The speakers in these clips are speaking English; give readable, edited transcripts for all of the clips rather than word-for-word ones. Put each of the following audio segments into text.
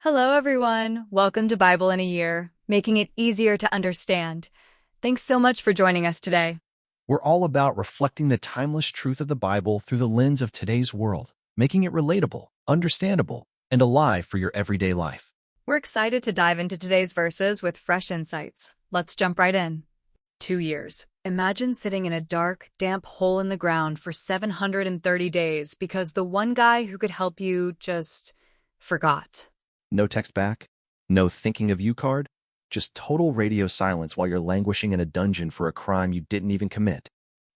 Hello, everyone. Welcome to Bible in a Year, making it easier to understand. Thanks so much for joining us today. We're all about reflecting the timeless truth of the Bible through the lens of today's world, making it relatable, understandable, and alive for your everyday life. We're excited to dive into today's verses with fresh insights. Let's jump right in. 2 years. Imagine sitting in a dark, damp hole in the ground for 730 days because the one guy who could help you just forgot. No text back, no thinking of you card, just total radio silence while you're languishing in a dungeon for a crime you didn't even commit.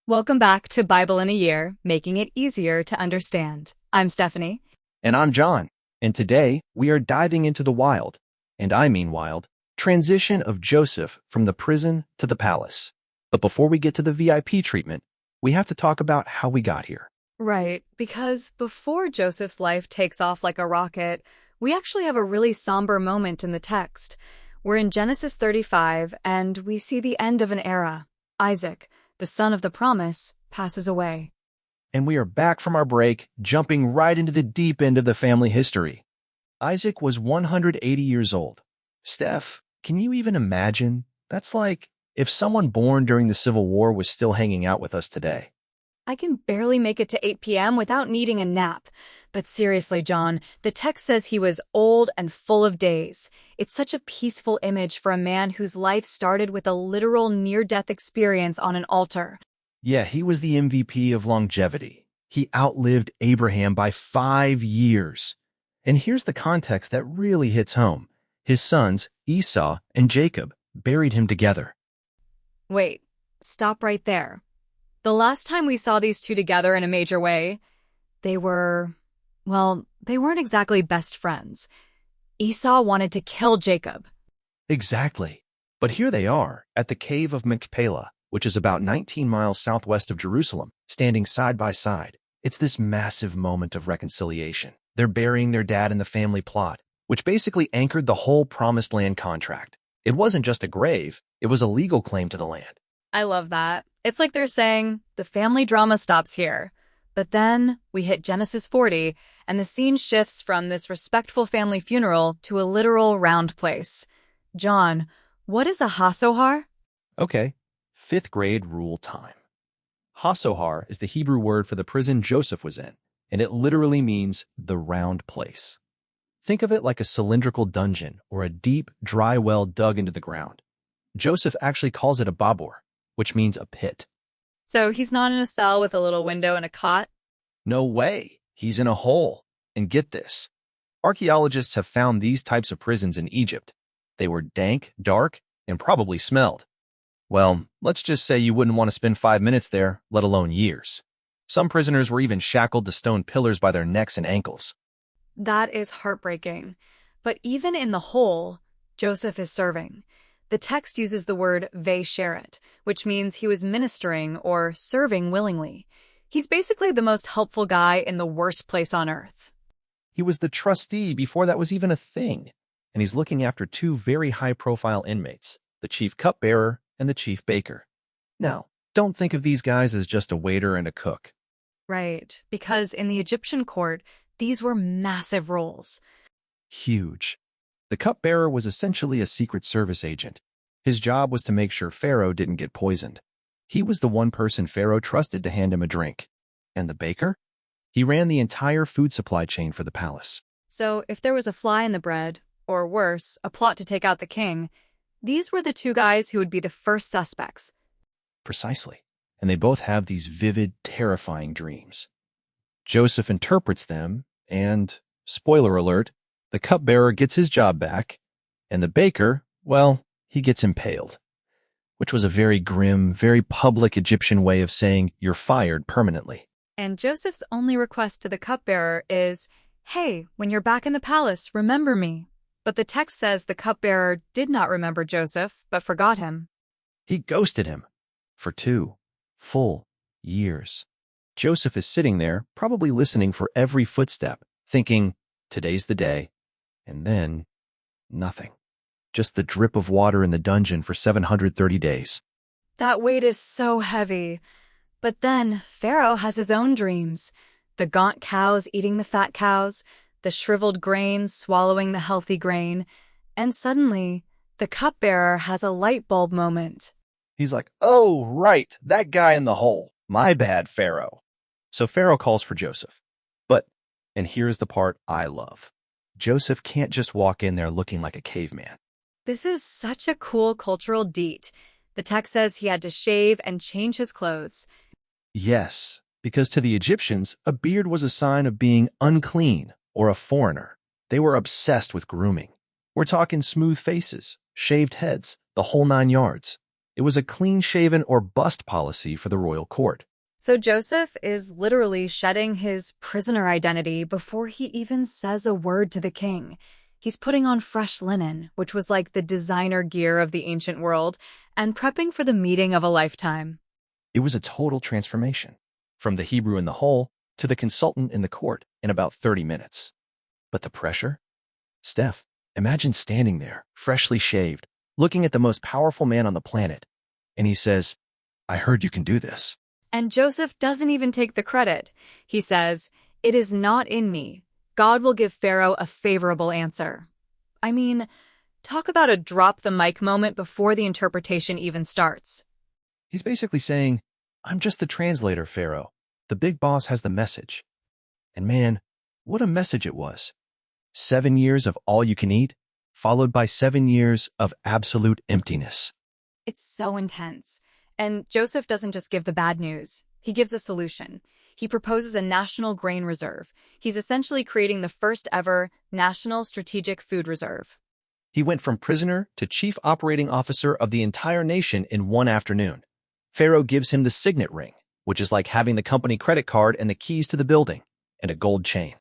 Welcome back to Bible in a Year, making it easier to understand. I'm Stephanie. And I'm John, and today we are diving into the wild, and I mean wild, transition of Joseph from the prison to the palace. But before we get to the VIP treatment, we have to talk about how we got here. Right, because before Joseph's life takes off like a rocket, we actually have a really somber moment in the text. We're in Genesis 35, and we see the end of an era. Isaac, the son of the promise, passes away. And we are back from our break, jumping right into the deep end of the family history. Isaac was 180 years old. Steph, can you even imagine? That's like if someone born during the Civil War was still hanging out with us today. I can barely make it to 8 p.m. without needing a nap. But seriously, John, the text says he was old and full of days. It's such a peaceful image for a man whose life started with a literal near-death experience on an altar. Yeah, he was the MVP of longevity. He outlived Abraham by 5 years. And here's the context that really hits home. His sons, Esau and Jacob, buried him together. Wait, stop right there. The last time we saw these two together in a major way, they weren't exactly best friends. Esau wanted to kill Jacob. Exactly. But here they are, at the cave of Machpelah, which is about 19 miles southwest of Jerusalem, standing side by side. It's this massive moment of reconciliation. They're burying their dad in the family plot, which basically anchored the whole Promised Land contract. It wasn't just a grave, it was a legal claim to the land. I love that. It's like they're saying, the family drama stops here. But then we hit Genesis 40, and the scene shifts from this respectful family funeral to a literal round place. John, what is a hasohar? Okay, 5th grade rule time. Hasohar is the Hebrew word for the prison Joseph was in, and it literally means the round place. Think of it like a cylindrical dungeon or a deep, dry well dug into the ground. Joseph actually calls it a babur, which means a pit. So he's not in a cell with a little window and a cot? No way. He's in a hole. And get this. Archaeologists have found these types of prisons in Egypt. They were dank, dark, and probably smelled. Well, let's just say you wouldn't want to spend 5 minutes there, let alone years. Some prisoners were even shackled to stone pillars by their necks and ankles. That is heartbreaking. But even in the hole, Joseph is serving. The text uses the word vesheret, which means he was ministering or serving willingly. He's basically the most helpful guy in the worst place on earth. He was the trustee before that was even a thing, and he's looking after 2 very high-profile inmates, the chief cupbearer and the chief baker. Now, don't think of these guys as just a waiter and a cook. Right, because in the Egyptian court, these were massive roles. Huge. The cupbearer was essentially a Secret Service agent. His job was to make sure Pharaoh didn't get poisoned. He was the one person Pharaoh trusted to hand him a drink. And the baker? He ran the entire food supply chain for the palace. So if there was a fly in the bread, or worse, a plot to take out the king, these were the 2 guys who would be the first suspects. Precisely. And they both have these vivid, terrifying dreams. Joseph interprets them, and, spoiler alert, the cupbearer gets his job back, and the baker, well, he gets impaled, which was a very grim, very public Egyptian way of saying you're fired permanently. And Joseph's only request to the cupbearer is, hey, when you're back in the palace, remember me. But the text says the cupbearer did not remember Joseph, but forgot him. He ghosted him for 2 full years. Joseph is sitting there, probably listening for every footstep, thinking, today's the day. And then, nothing. Just the drip of water in the dungeon for 730 days. That weight is so heavy. But then Pharaoh has his own dreams. The gaunt cows eating the fat cows, the shriveled grain swallowing the healthy grain, and suddenly, the cupbearer has a light bulb moment. He's like, oh, right, that guy in the hole. My bad, Pharaoh. So Pharaoh calls for Joseph. But, and here's the part I love, Joseph can't just walk in there looking like a caveman. This is such a cool cultural deet. The text says he had to shave and change his clothes. Yes, because to the Egyptians, a beard was a sign of being unclean or a foreigner. They were obsessed with grooming. We're talking smooth faces, shaved heads, the whole 9 yards. It was a clean-shaven or bust policy for the royal court. So Joseph is literally shedding his prisoner identity before he even says a word to the king. He's putting on fresh linen, which was like the designer gear of the ancient world, and prepping for the meeting of a lifetime. It was a total transformation, from the Hebrew in the hole to the consultant in the court in about 30 minutes. But the pressure? Steph, imagine standing there, freshly shaved, looking at the most powerful man on the planet, and he says, I heard you can do this. And Joseph doesn't even take the credit. He says, it is not in me. God will give Pharaoh a favorable answer. I mean, talk about a drop the mic moment before the interpretation even starts. He's basically saying, I'm just the translator, Pharaoh. The big boss has the message. And man, what a message it was. 7 years of all you can eat, followed by 7 years of absolute emptiness. It's so intense. And Joseph doesn't just give the bad news. He gives a solution. He proposes a national grain reserve. He's essentially creating the first ever national strategic food reserve. He went from prisoner to chief operating officer of the entire nation in one afternoon. Pharaoh gives him the signet ring, which is like having the company credit card and the keys to the building, and a gold chain.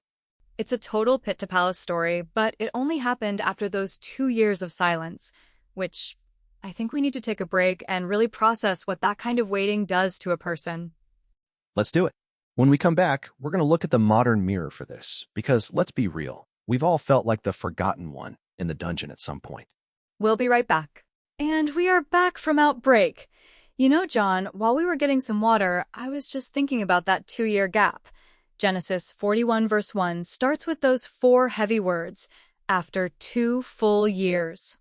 It's a total pit-to-palace story, but it only happened after those 2 years of silence, which I think we need to take a break and really process what that kind of waiting does to a person. Let's do it. When we come back, we're going to look at the modern mirror for this, because let's be real, we've all felt like the forgotten one in the dungeon at some point. We'll be right back. And we are back from outbreak. You know, John, while we were getting some water, I was just thinking about that 2-year gap. Genesis 41 verse 1 starts with those 4 heavy words, after 2 full years.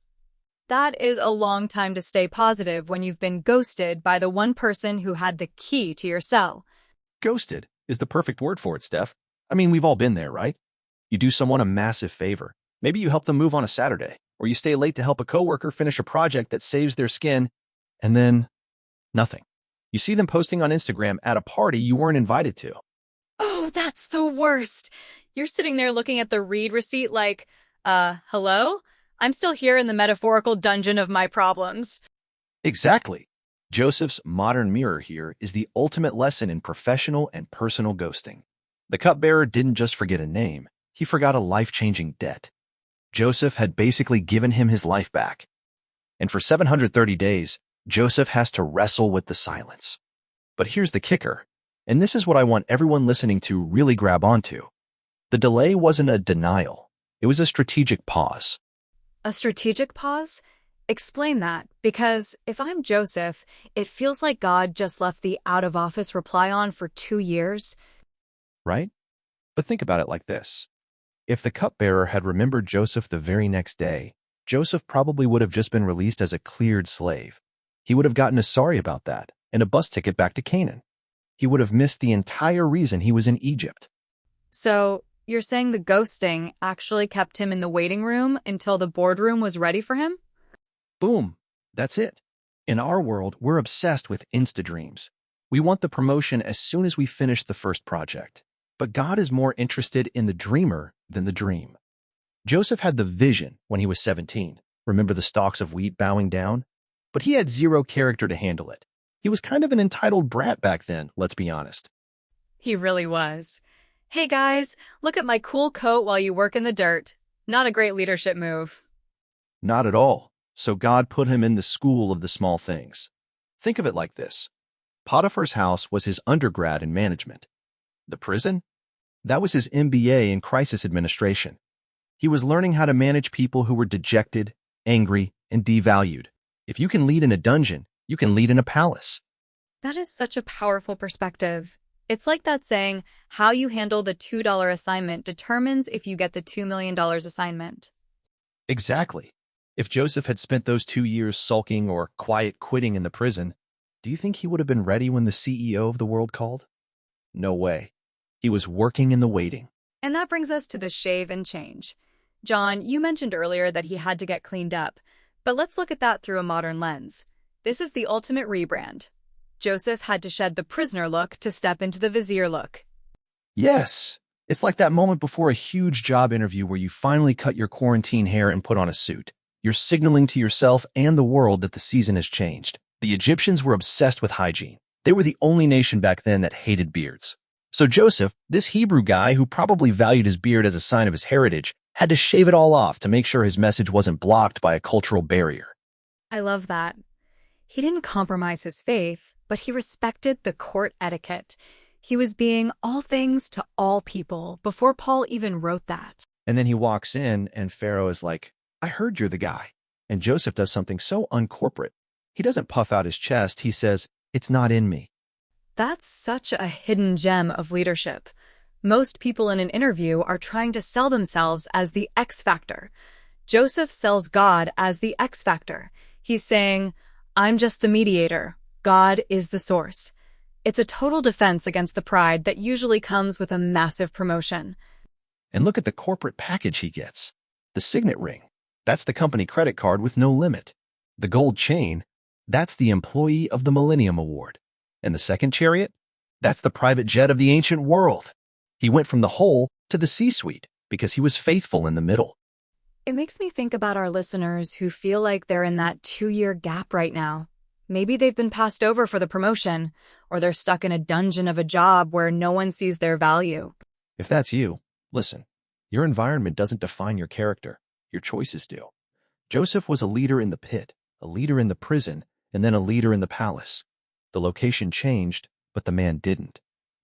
That is a long time to stay positive when you've been ghosted by the one person who had the key to your cell. Ghosted is the perfect word for it, Steph. I mean, we've all been there, right? You do someone a massive favor. Maybe you help them move on a Saturday, or you stay late to help a coworker finish a project that saves their skin, and then nothing. You see them posting on Instagram at a party you weren't invited to. Oh, that's the worst. You're sitting there looking at the read receipt like, hello? I'm still here in the metaphorical dungeon of my problems. Exactly. Joseph's modern mirror here is the ultimate lesson in professional and personal ghosting. The cupbearer didn't just forget a name, he forgot a life-changing debt. Joseph had basically given him his life back. And for 730 days, Joseph has to wrestle with the silence. But here's the kicker, and this is what I want everyone listening to really grab onto. The delay wasn't a denial, it was a strategic pause. A strategic pause? Explain that, because if I'm Joseph, it feels like God just left the out-of-office reply on for 2 years. Right? But think about it like this. If the cupbearer had remembered Joseph the very next day, Joseph probably would have just been released as a cleared slave. He would have gotten a sorry about that and a bus ticket back to Canaan. He would have missed the entire reason he was in Egypt. So, you're saying the ghosting actually kept him in the waiting room until the boardroom was ready for him? Boom. That's it. In our world, we're obsessed with insta-dreams. We want the promotion as soon as we finish the first project. But God is more interested in the dreamer than the dream. Joseph had the vision when he was 17. Remember the stalks of wheat bowing down? But he had zero character to handle it. He was kind of an entitled brat back then, let's be honest. He really was. Hey guys, look at my cool coat while you work in the dirt. Not a great leadership move. Not at all. So God put him in the school of the small things. Think of it like this. Potiphar's house was his undergrad in management. The prison? That was his MBA in crisis administration. He was learning how to manage people who were dejected, angry, and devalued. If you can lead in a dungeon, you can lead in a palace. That is such a powerful perspective. It's like that saying, how you handle the $2 assignment determines if you get the $2 million assignment. Exactly. If Joseph had spent those 2 years sulking or quiet quitting in the prison, do you think he would have been ready when the CEO of the world called? No way. He was working in the waiting. And that brings us to the shave and change. John, you mentioned earlier that he had to get cleaned up, but let's look at that through a modern lens. This is the ultimate rebrand. Joseph had to shed the prisoner look to step into the vizier look. Yes. It's like that moment before a huge job interview where you finally cut your quarantine hair and put on a suit. You're signaling to yourself and the world that the season has changed. The Egyptians were obsessed with hygiene. They were the only nation back then that hated beards. So Joseph, this Hebrew guy who probably valued his beard as a sign of his heritage, had to shave it all off to make sure his message wasn't blocked by a cultural barrier. I love that. He didn't compromise his faith, but he respected the court etiquette. He was being all things to all people before Paul even wrote that. And then he walks in and Pharaoh is like, I heard you're the guy. And Joseph does something so uncorporate. He doesn't puff out his chest. He says, it's not in me. That's such a hidden gem of leadership. Most people in an interview are trying to sell themselves as the X factor. Joseph sells God as the X factor. He's saying, I'm just the mediator. God is the source. It's a total defense against the pride that usually comes with a massive promotion. And look at the corporate package he gets. The signet ring. That's the company credit card with no limit. The gold chain. That's the Employee of the Millennium Award. And the second chariot? That's the private jet of the ancient world. He went from the hole to the C-suite because he was faithful in the middle. It makes me think about our listeners who feel like they're in that 2-year gap right now. Maybe they've been passed over for the promotion, or they're stuck in a dungeon of a job where no one sees their value. If that's you, listen, your environment doesn't define your character. Your choices do. Joseph was a leader in the pit, a leader in the prison, and then a leader in the palace. The location changed, but the man didn't.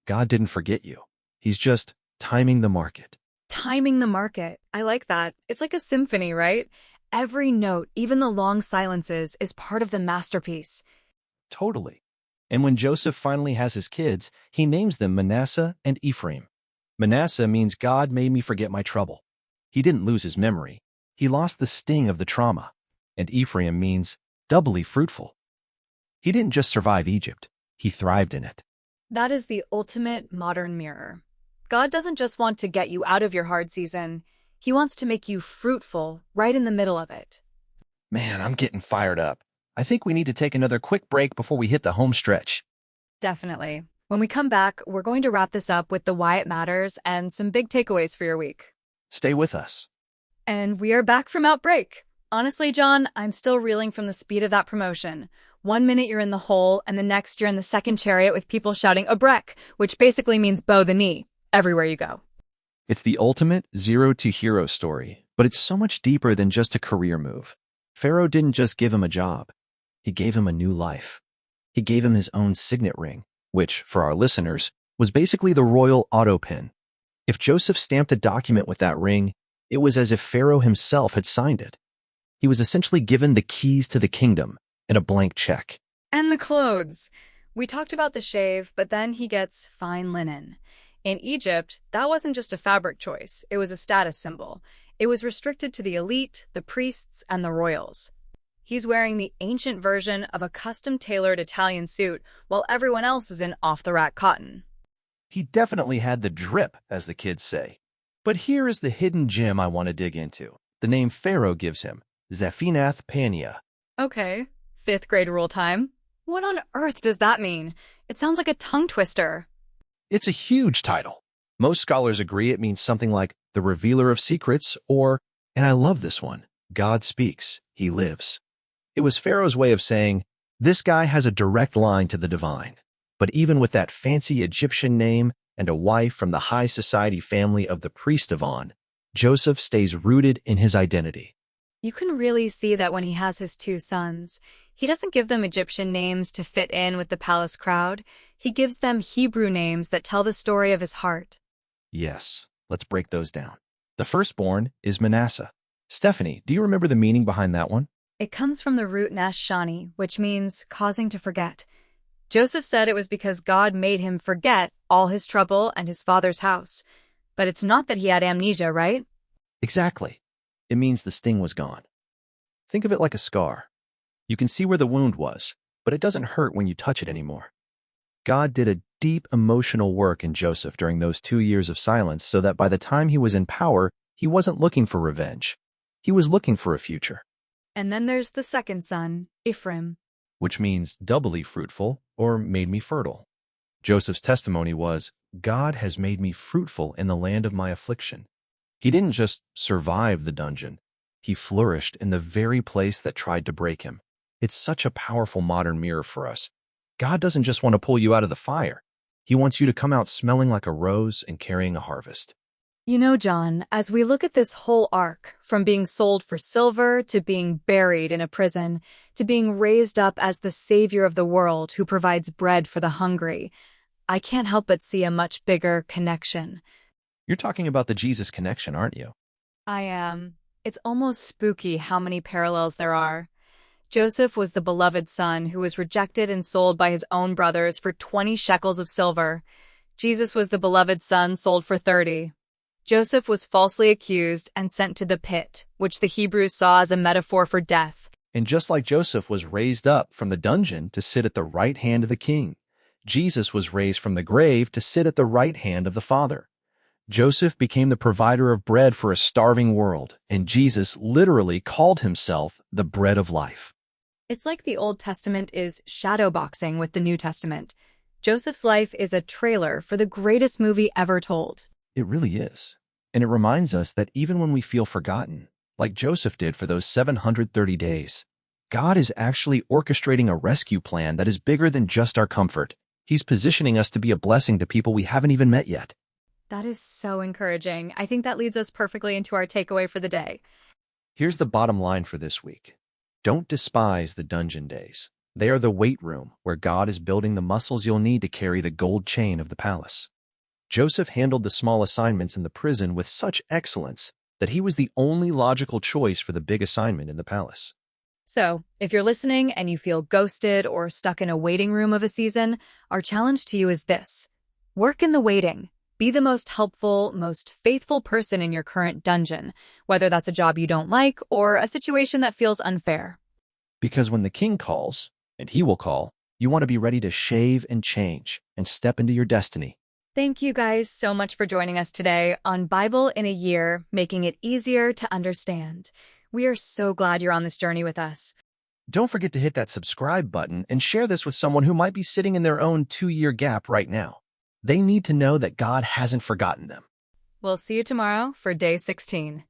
God didn't forget you. He's just timing the market. Timing the market. I like that. It's like a symphony, right? Every note, even the long silences, is part of the masterpiece. Totally. And when Joseph finally has his kids, he names them Manasseh and Ephraim. Manasseh means God made me forget my trouble. He didn't lose his memory. He lost the sting of the trauma. And Ephraim means doubly fruitful. He didn't just survive Egypt. He thrived in it. That is the ultimate modern mirror. God doesn't just want to get you out of your hard season. He wants to make you fruitful right in the middle of it. Man, I'm getting fired up. I think we need to take another quick break before we hit the home stretch. Definitely. When we come back, we're going to wrap this up with the why it matters and some big takeaways for your week. Stay with us. And we are back from outbreak. Honestly, John, I'm still reeling from the speed of that promotion. 1 minute you're in the hole, and the next you're in the second chariot with people shouting "abrek," which basically means bow the knee, everywhere you go. It's the ultimate zero-to-hero story, but it's so much deeper than just a career move. Pharaoh didn't just give him a job. He gave him a new life. He gave him his own signet ring, which, for our listeners, was basically the royal auto pin. If Joseph stamped a document with that ring, it was as if Pharaoh himself had signed it. He was essentially given the keys to the kingdom and a blank check. And the clothes. We talked about the shave, but then he gets fine linen. In Egypt, that wasn't just a fabric choice, it was a status symbol. It was restricted to the elite, the priests, and the royals. He's wearing the ancient version of a custom-tailored Italian suit, while everyone else is in off-the-rack cotton. He definitely had the drip, as the kids say. But here is the hidden gem I want to dig into. The name Pharaoh gives him, Zaphinath-Paneah. Okay, 5th grade rule time. What on earth does that mean? It sounds like a tongue twister. It's a huge title. Most scholars agree it means something like the revealer of secrets or, and I love this one, God speaks, he lives. It was Pharaoh's way of saying, this guy has a direct line to the divine. But even with that fancy Egyptian name and a wife from the high society family of the priest of On, Joseph stays rooted in his identity. You can really see that when he has his 2 sons. He doesn't give them Egyptian names to fit in with the palace crowd. He gives them Hebrew names that tell the story of his heart. Yes, let's break those down. The firstborn is Manasseh. Stephanie, do you remember the meaning behind that one? It comes from the root nash shani, which means causing to forget. Joseph said it was because God made him forget all his trouble and his father's house. But it's not that he had amnesia, right? Exactly. It means the sting was gone. Think of it like a scar. You can see where the wound was, but it doesn't hurt when you touch it anymore. God did a deep emotional work in Joseph during those 2 years of silence so that by the time he was in power, he wasn't looking for revenge. He was looking for a future. And then there's the second son, Ephraim. Which means doubly fruitful or made me fertile. Joseph's testimony was, God has made me fruitful in the land of my affliction. He didn't just survive the dungeon. He flourished in the very place that tried to break him. It's such a powerful modern mirror for us. God doesn't just want to pull you out of the fire. He wants you to come out smelling like a rose and carrying a harvest. You know, John, as we look at this whole arc, from being sold for silver to being buried in a prison, to being raised up as the savior of the world who provides bread for the hungry, I can't help but see a much bigger connection. You're talking about the Jesus connection, aren't you? I am. It's almost spooky how many parallels there are. Joseph was the beloved son who was rejected and sold by his own brothers for 20 shekels of silver. Jesus was the beloved son sold for 30. Joseph was falsely accused and sent to the pit, which the Hebrews saw as a metaphor for death. And just like Joseph was raised up from the dungeon to sit at the right hand of the king, Jesus was raised from the grave to sit at the right hand of the Father. Joseph became the provider of bread for a starving world, and Jesus literally called himself the bread of life. It's like the Old Testament is shadowboxing with the New Testament. Joseph's life is a trailer for the greatest movie ever told. It really is. And it reminds us that even when we feel forgotten, like Joseph did for those 730 days, God is actually orchestrating a rescue plan that is bigger than just our comfort. He's positioning us to be a blessing to people we haven't even met yet. That is so encouraging. I think that leads us perfectly into our takeaway for the day. Here's the bottom line for this week. Don't despise the dungeon days. They are the weight room where God is building the muscles you'll need to carry the gold chain of the palace. Joseph handled the small assignments in the prison with such excellence that he was the only logical choice for the big assignment in the palace. So, if you're listening and you feel ghosted or stuck in a waiting room of a season, our challenge to you is this. Work in the waiting. Be the most helpful, most faithful person in your current dungeon, whether that's a job you don't like or a situation that feels unfair. Because when the king calls, and he will call, you want to be ready to shave and change and step into your destiny. Thank you guys so much for joining us today on Bible in a Year, making it easier to understand. We are so glad you're on this journey with us. Don't forget to hit that subscribe button and share this with someone who might be sitting in their own 2-year gap right now. They need to know that God hasn't forgotten them. We'll see you tomorrow for day 16.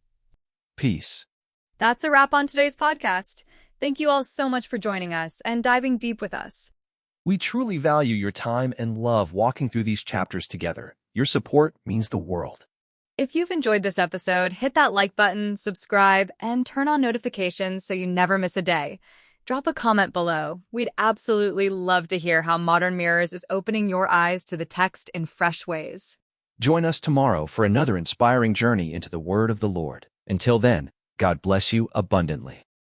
Peace. That's a wrap on today's podcast. Thank you all so much for joining us and diving deep with us. We truly value your time and love walking through these chapters together. Your support means the world. If you've enjoyed this episode, hit that like button, subscribe, and turn on notifications so you never miss a day. Drop a comment below. We'd absolutely love to hear how Modern Mirrors is opening your eyes to the text in fresh ways. Join us tomorrow for another inspiring journey into the Word of the Lord. Until then, God bless you abundantly.